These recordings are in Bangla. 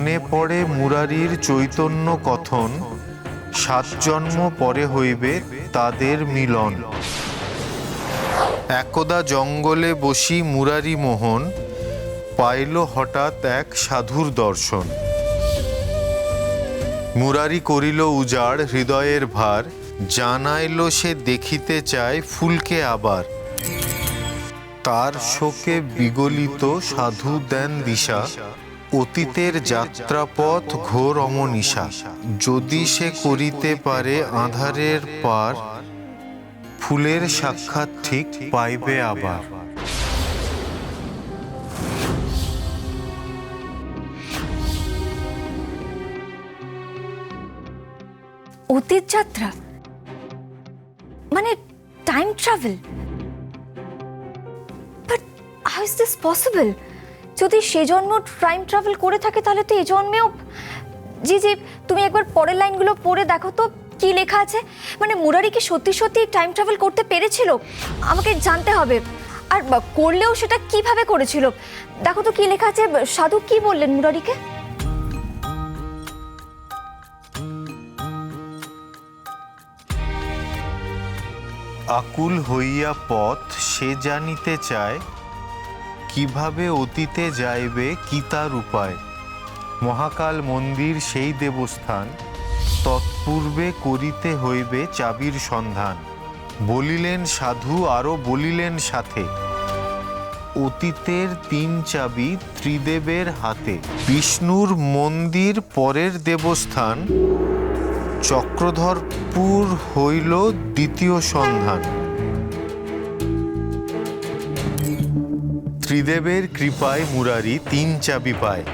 মনে পড়ে মুরারির চৈতন্য কথন, 7 জন্ম পরে হইবে তাদের মিলন। একদা জঙ্গলে বসি মুরারি মোহন, পাইল হঠাৎ এক সাধুর দর্শন। মুরারি করিল উজাড় হৃদয়ের ভার, জানাইল সে দেখিতে চায় ফুলকে আবার। তার শোকে বিগলিত সাধু দেন দিশা, অতীতের যাত্রাপথ ঘোর অমনিশা। যদি সে করিতে পারে আঁধারের পার, ফুলের সাক্ষাৎ ঠিক পাইবে আবার। অতীত যাত্রা মানে time travel, but how is this possible? যদি সে জন্ম টাইম ট্রাভেল করে থাকে তাহলে তো এই জন্মেও। জি জি, তুমি একবার পরের লাইনগুলো পড়ে দেখো তো কি লেখা আছে। মানে মুরারি কি সত্যি সত্যি টাইম ট্রাভেল করতে পেরেছিল? আমাকে জানতে হবে। আর করলেও সেটা কিভাবে করেছিল? দেখো তো কি লেখা আছে। সাধু কি বললেন মুরারিকে? আকুল হইয়া পথ সে জানিতে চায়, কিভাবে অতীতে যাইবে কি তার উপায়। মহাকাল মন্দির সেই দেবস্থান, তৎপূর্বে করিতে হইবে চাবির সন্ধান। বলিলেন সাধু আরো বলিলেন সাথে, অতীতের 3 চাবি ত্রিদেবের হাতে। বিষ্ণুর মন্দির পরের দেবস্থান, চক্রধরপুর হইল দ্বিতীয় সন্ধান। ত্রিদেবের কৃপায় মুরারি 3 চাবি পায়,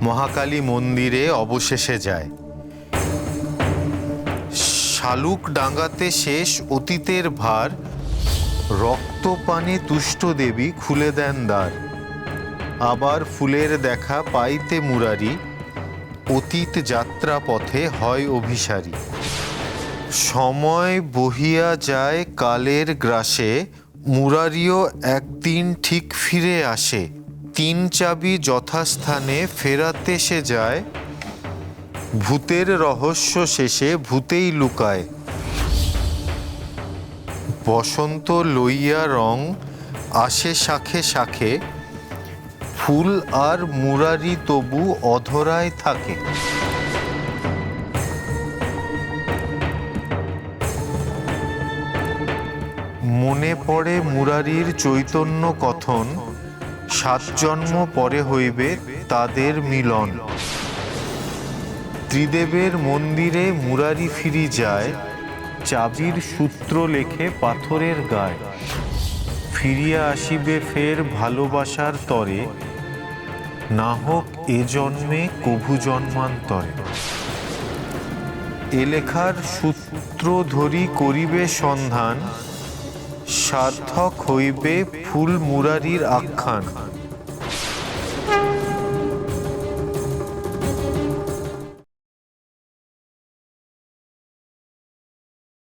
মহাকালী মন্দিরে অবশেষে যায়। শালুক ডাঙ্গাতে শেষ অতীতের ভার, রক্তপানে তুষ্ট দেবী খুলে দেন দ্বার। আবার ফুলের দেখা পাইতে মুরারি, অতীত যাত্রা পথে হয় অভিসারী। সময় বহিয়া যায় কালের গ্রাসে, মুরারিও একদিন ঠিক ফিরে আসে। 3 চাবি যথাস্থানে ফেরাতে সে যায়, ভূতের রহস্য শেষে ভূতেই লুকায়। বসন্ত লইয়া রং আসে শাখে শাখে, ফুল আর মুরারি তবু অধরায় থাকে। মনে পড়ে মুরারির চৈতন্য কথন, 7 জন্ম পরে হইবে তাদের মিলন। ত্রিদেবের মন্দিরে মুরারি ফিরি যায়, চাবির সূত্র লেখে পাথরের গায়। ফিরিয়া আসিবে ফের ভালোবাসার তরে, না হোক এ জন্মে কভু জন্মান্তরে। এ লেখার সূত্র ধরি করিবে সন্ধান, সার্থক হইবে ফুল মুরারির আখ্যান।